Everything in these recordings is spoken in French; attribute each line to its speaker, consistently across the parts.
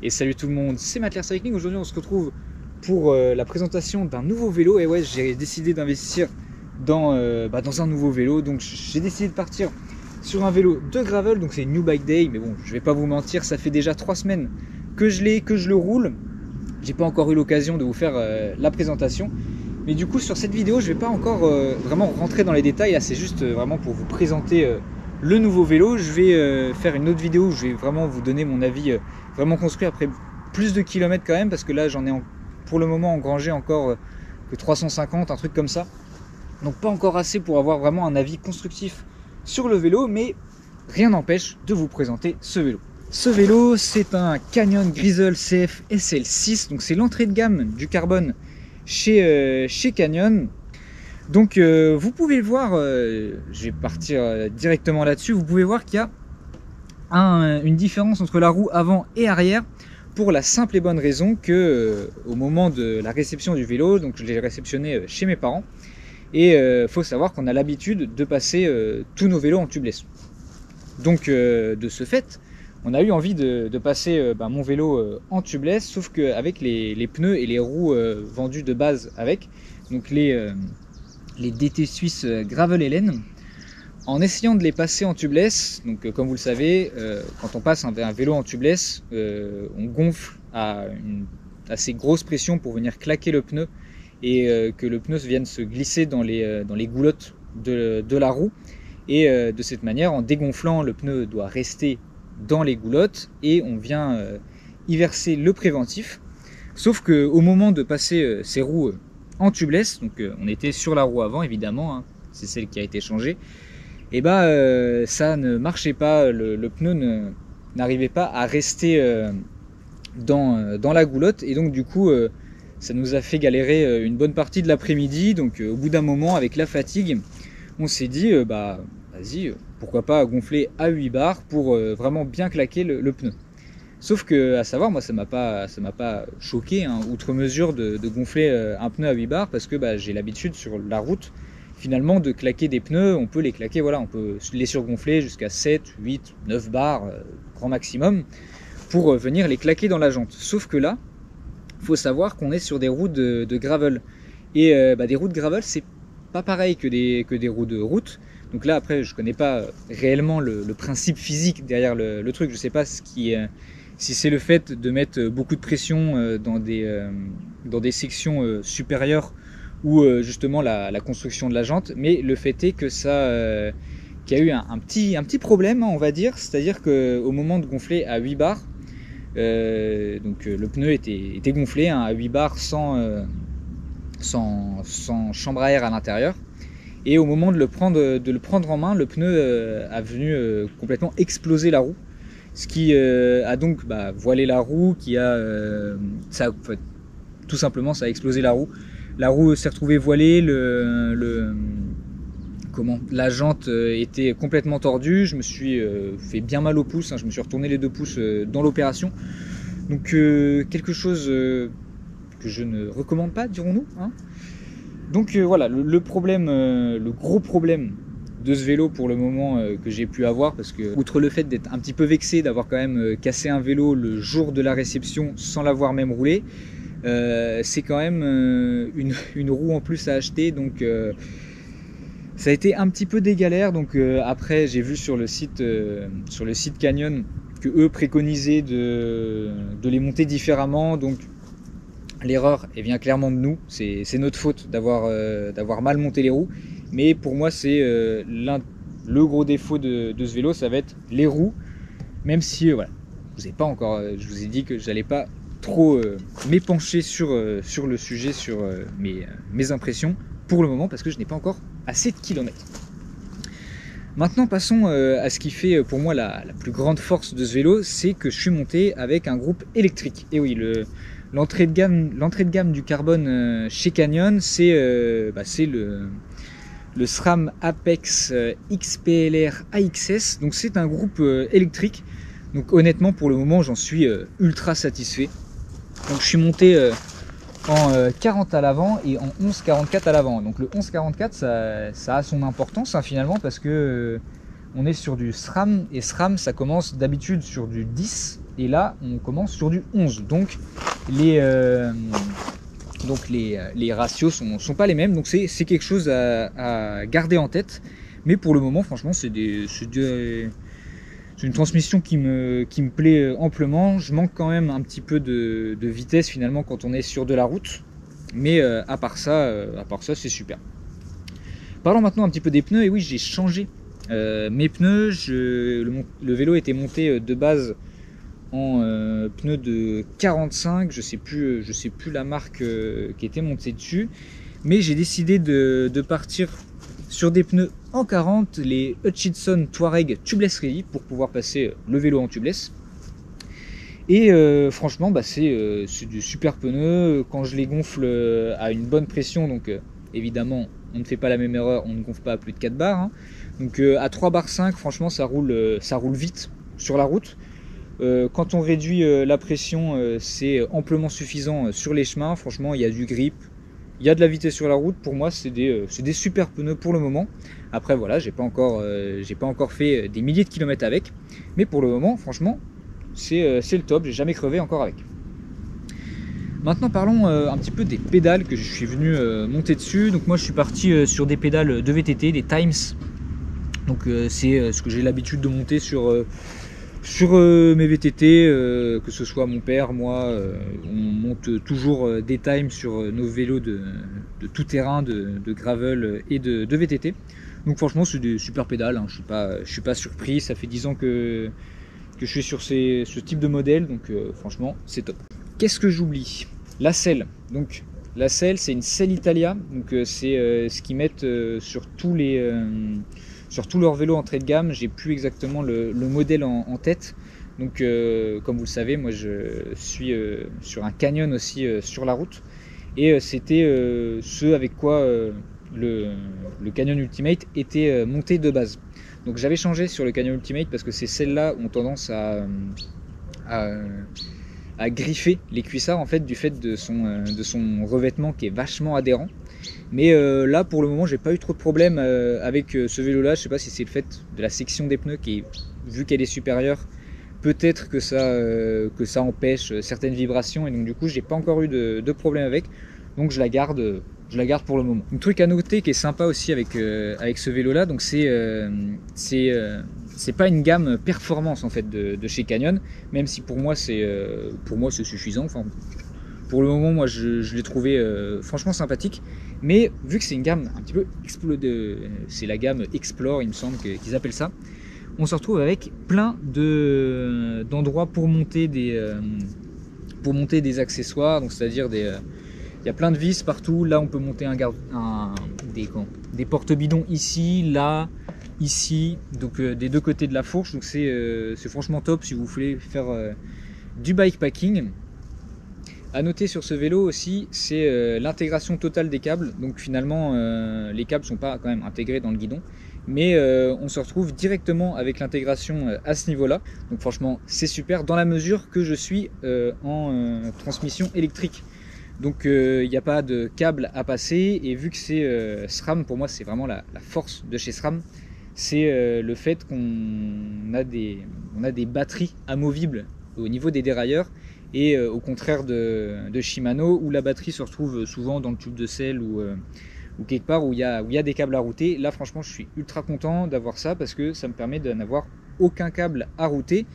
Speaker 1: Et salut tout le monde, c'est Matler Cycling. Aujourd'hui on se retrouve pour la présentation d'un nouveau vélo. Et ouais, j'ai décidé d'investir dans un nouveau vélo. Donc j'ai décidé de partir sur un vélo de gravel. Donc c'est New Bike Day, mais bon, je vais pas vous mentir, ça fait déjà 3 semaines que je l'ai, que je le roule. J'ai pas encore eu l'occasion de vous faire la présentation. Mais du coup sur cette vidéo je vais pas encore vraiment rentrer dans les détails. Là c'est juste vraiment pour vous présenter le nouveau vélo. Je vais faire une autre vidéo où je vais vraiment vous donner mon avis vraiment construit après plus de kilomètres quand même, parce que là j'en ai pour le moment engrangé encore que 350, un truc comme ça. Donc pas encore assez pour avoir vraiment un avis constructif sur le vélo, mais rien n'empêche de vous présenter ce vélo. Ce vélo c'est un Canyon Grizzle CF SL6, donc c'est l'entrée de gamme du carbone chez Canyon. Donc vous pouvez le voir, je vais partir directement là-dessus, vous pouvez voir qu'il y a une différence entre la roue avant et arrière, pour la simple et bonne raison que au moment de la réception du vélo, donc je l'ai réceptionné chez mes parents, et faut savoir qu'on a l'habitude de passer tous nos vélos en tubeless. Donc de ce fait, on a eu envie de passer mon vélo en tubeless, sauf qu'avec les pneus et les roues vendus de base avec, donc les DT Suisse Gravel Hellen, en essayant de les passer en tubeless, donc comme vous le savez, quand on passe un vélo en tubeless, on gonfle à une assez grosse pression pour venir claquer le pneu et que le pneu vienne se glisser dans les goulottes de la roue. Et de cette manière, en dégonflant, le pneu doit rester dans les goulottes et on vient y verser le préventif. Sauf qu'au moment de passer ces roues en tubeless, donc on était sur la roue avant évidemment, hein, c'est celle qui a été changée, et ça ne marchait pas, le pneu n'arrivait pas à rester dans la goulotte, et donc du coup ça nous a fait galérer une bonne partie de l'après-midi. Donc au bout d'un moment, avec la fatigue, on s'est dit vas-y, pourquoi pas gonfler à 8 bars pour vraiment bien claquer le pneu. Sauf que, à savoir, moi ça m'a pas choqué, hein, outre mesure de gonfler un pneu à 8 bars, parce que j'ai l'habitude sur la route finalement de claquer des pneus. On peut les claquer, voilà, on peut les surgonfler jusqu'à 7, 8, 9 bars grand maximum pour venir les claquer dans la jante. Sauf que là, il faut savoir qu'on est sur des routes de gravel, et des routes gravel c'est pas pareil que des roues de route. Donc là après je connais pas réellement le principe physique derrière le truc, je sais pas si c'est le fait de mettre beaucoup de pression dans des sections supérieures, ou justement la construction de la jante, mais le fait est que qu'il y a eu un petit problème, on va dire, c'est-à-dire qu'au moment de gonfler à 8 bars, le pneu était gonflé à 8 bars sans chambre à air à l'intérieur, et au moment de le prendre en main, le pneu a venu complètement exploser la roue, ce qui a donc voilé la roue, tout simplement ça a explosé la roue. La roue s'est retrouvée voilée, la jante était complètement tordue. Je me suis fait bien mal au pouce, hein, je me suis retourné les 2 pouces dans l'opération. Donc quelque chose que je ne recommande pas, dirons-nous, hein. Donc voilà, le gros problème de ce vélo pour le moment que j'ai pu avoir, parce que outre le fait d'être un petit peu vexé d'avoir quand même cassé un vélo le jour de la réception sans l'avoir même roulé, c'est quand même une roue en plus à acheter, donc ça a été un petit peu des galères. Donc après j'ai vu sur le site Canyon que eux préconisaient de les monter différemment. Donc l'erreur vient clairement de nous, c'est notre faute d'avoir mal monté les roues. Mais pour moi c'est le gros défaut de ce vélo, ça va être les roues. Même si voilà, je vous ai dit que j'allais pas trop m'épancher sur le sujet, sur mes impressions pour le moment, parce que je n'ai pas encore assez de kilomètres. Maintenant passons à ce qui fait pour moi la plus grande force de ce vélo, c'est que je suis monté avec un groupe électrique. Et oui, l'entrée de gamme du carbone chez Canyon, c'est le SRAM Apex XPLR AXS. Donc c'est un groupe électrique. Donc honnêtement pour le moment j'en suis ultra satisfait. Donc je suis monté en 40 à l'avant et en 11,44 à l'avant. Donc le 11,44 ça a son importance, hein, finalement, parce que on est sur du SRAM, et SRAM ça commence d'habitude sur du 10 et là on commence sur du 11. Donc les ratios sont pas les mêmes, donc c'est quelque chose à garder en tête. Mais pour le moment, franchement, c'est une transmission qui me plaît amplement. Je manque quand même un petit peu de vitesse finalement quand on est sur de la route. Mais à part ça c'est super. Parlons maintenant un petit peu des pneus. Et oui, j'ai changé mes pneus. Le vélo était monté de base en pneus de 45. Je sais plus la marque qui était montée dessus. Mais j'ai décidé de partir sur des pneus en 40, les Hutchinson Touareg Tubeless Ready, pour pouvoir passer le vélo en tubeless. Et franchement, c'est du super pneu. Quand je les gonfle à une bonne pression, donc évidemment, on ne fait pas la même erreur, on ne gonfle pas à plus de 4 bars. Hein. Donc à 3 bars 5, franchement, ça roule vite sur la route. Quand on réduit la pression, c'est amplement suffisant sur les chemins. Franchement, il y a du grip. Il y a de la vitesse sur la route. Pour moi, c'est des super pneus pour le moment. Après, voilà, j'ai pas encore fait des milliers de kilomètres avec. Mais pour le moment, franchement, c'est le top. J'ai jamais crevé encore avec. Maintenant, parlons un petit peu des pédales que je suis venu monter dessus. Donc moi, je suis parti sur des pédales de VTT, des Times. Donc c'est ce que j'ai l'habitude de monter sur mes VTT, que ce soit mon père, moi, on monte toujours des Times sur nos vélos de tout terrain, de gravel et de VTT. Donc franchement, c'est des super pédales, hein. Je suis pas surpris, ça fait 10 ans que je suis sur ce type de modèle, donc franchement, c'est top. Qu'est-ce que j'oublie? La selle. Donc la selle, c'est une selle Italia, donc c'est ce qu'ils mettent sur tous leurs vélos entrée de gamme. J'ai plus exactement le modèle en tête. Donc comme vous le savez, moi je suis sur un Canyon aussi sur la route. Et c'était ce avec quoi le Canyon Ultimate était monté de base. Donc j'avais changé sur le Canyon Ultimate parce que ces selles-là ont tendance à griffer les cuissards en fait, du fait de son revêtement qui est vachement adhérent. Mais là pour le moment j'ai pas eu trop de problème avec ce vélo là. Je sais pas si c'est le fait de la section des pneus qui, vu qu'elle est supérieure, peut-être que ça empêche certaines vibrations, et donc du coup j'ai pas encore eu de problème avec, donc je la garde pour le moment. Un truc à noter qui est sympa aussi avec ce vélo là, donc c'est pas une gamme performance en fait de chez Canyon, même si pour moi c'est suffisant. Enfin, pour le moment, moi je l'ai trouvé franchement sympathique, mais vu que c'est une gamme un petit peu c'est la gamme Explore, il me semble qu'ils appellent ça, on se retrouve avec plein d'endroits pour monter des accessoires, donc c'est-à-dire il y a plein de vis partout. Là on peut monter des porte-bidons ici, là, ici, donc des deux côtés de la fourche, donc c'est franchement top si vous voulez faire du bikepacking. À noter sur ce vélo aussi, c'est l'intégration totale des câbles. Donc finalement, les câbles ne sont pas quand même intégrés dans le guidon, mais on se retrouve directement avec l'intégration à ce niveau-là. Donc franchement, c'est super dans la mesure que je suis en transmission électrique. Donc il n'y a pas de câble à passer, et vu que c'est SRAM, pour moi c'est vraiment la force de chez SRAM, c'est le fait qu'on a des batteries amovibles au niveau des dérailleurs. Et au contraire de Shimano, où la batterie se retrouve souvent dans le tube de selle ou quelque part où il y a des câbles à router. Là franchement je suis ultra content d'avoir ça, parce que ça me permet de n'avoir aucun câble à router.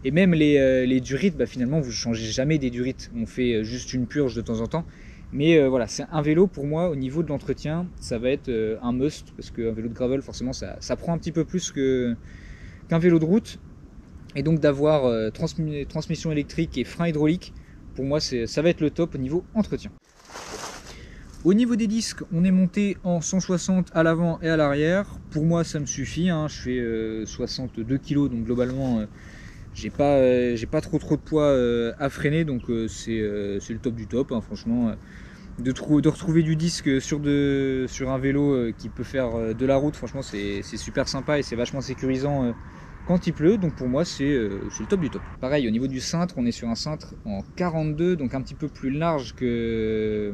Speaker 1: Et même les durites, finalement vous ne changez jamais des durites, on fait juste une purge de temps en temps. Mais voilà, c'est un vélo pour moi, au niveau de l'entretien, ça va être un must, parce qu'un vélo de gravel forcément ça prend un petit peu plus qu'un vélo de route. Et donc d'avoir transmission électrique et frein hydraulique, pour moi ça va être le top au niveau entretien. Au niveau des disques, on est monté en 160 à l'avant et à l'arrière. Pour moi ça me suffit, hein. Je fais 62 kg, donc globalement j'ai pas trop de poids à freiner, donc c'est le top du top, hein. Franchement, de retrouver du disque sur un vélo qui peut faire de la route, franchement c'est super sympa et c'est vachement sécurisant quand il pleut, donc pour moi c'est le top du top. Pareil, au niveau du cintre, on est sur un cintre en 42, donc un petit peu plus large qu'un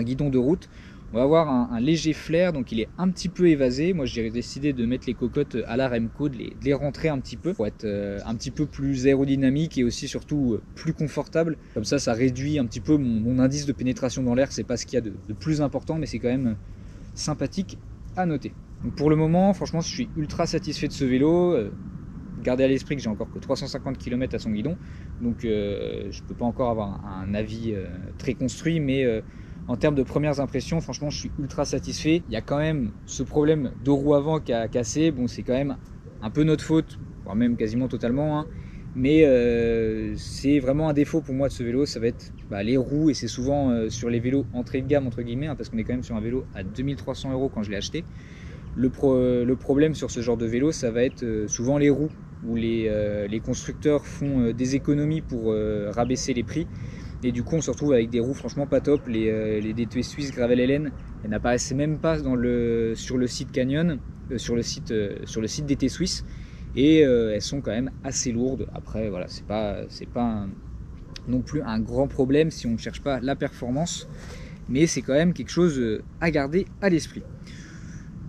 Speaker 1: guidon de route. On va avoir un léger flair, donc il est un petit peu évasé. Moi j'ai décidé de mettre les cocottes à la Remco, de les rentrer un petit peu pour être un petit peu plus aérodynamique et aussi surtout plus confortable. Comme ça réduit un petit peu mon indice de pénétration dans l'air. C'est pas ce qu'il y a de plus important, mais c'est quand même sympathique à noter. Donc pour le moment, franchement, je suis ultra satisfait de ce vélo. Gardez à l'esprit que j'ai encore que 350 km à son guidon, donc je peux pas encore avoir un avis très construit, mais en termes de premières impressions, franchement, je suis ultra satisfait. Il y a quand même ce problème de roue avant qui a cassé. Bon, c'est quand même un peu notre faute, voire même quasiment totalement, hein. Mais c'est vraiment un défaut pour moi de ce vélo. Ça va être les roues, et c'est souvent sur les vélos entrée de gamme, entre guillemets, hein, parce qu'on est quand même sur un vélo à 2300 € quand je l'ai acheté. Le problème sur ce genre de vélo, ça va être souvent les roues, où les constructeurs font des économies pour rabaisser les prix. Et du coup, on se retrouve avec des roues franchement pas top. Les DTS suisses Gravel LN, elles n'apparaissaient même pas sur le site Canyon, sur le site DT Suisse. Et elles sont quand même assez lourdes. Après, voilà, c'est pas non plus un grand problème si on ne cherche pas la performance. Mais c'est quand même quelque chose à garder à l'esprit.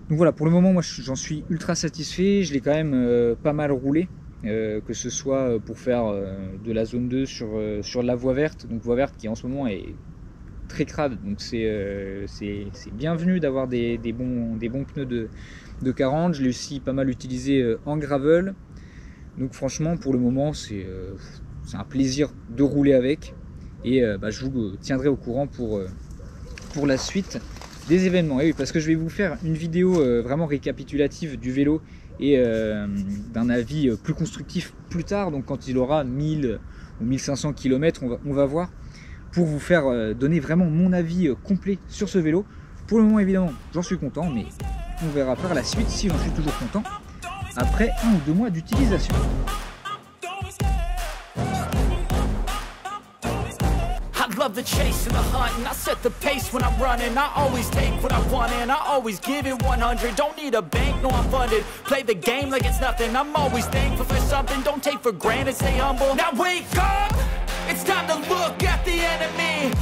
Speaker 1: Donc voilà, pour le moment, moi j'en suis ultra satisfait. Je l'ai quand même pas mal roulé. Que ce soit pour faire de la zone 2 sur la voie verte, donc voie verte qui en ce moment est très crade, donc c'est bienvenu d'avoir des bons pneus de 40. Je l'ai aussi pas mal utilisé en gravel, donc franchement pour le moment c'est un plaisir de rouler avec, et je vous tiendrai au courant pour la suite des événements. Et oui, parce que je vais vous faire une vidéo vraiment récapitulative du vélo et d'un avis plus constructif plus tard, donc quand il aura 1000 ou 1500 km, on va voir, pour vous faire donner vraiment mon avis complet sur ce vélo. Pour le moment, évidemment, j'en suis content, mais on verra par la suite si j'en suis toujours content après 1 ou 2 mois d'utilisation.
Speaker 2: Love the chase and the hunt, and I set the pace when I'm running. I always take what I want and I always give it 100. Don't need a bank, no I'm funded. Play the game like it's nothing. I'm always thankful for something. Don't take for granted, stay humble. Now wake up, it's time to look at the enemy.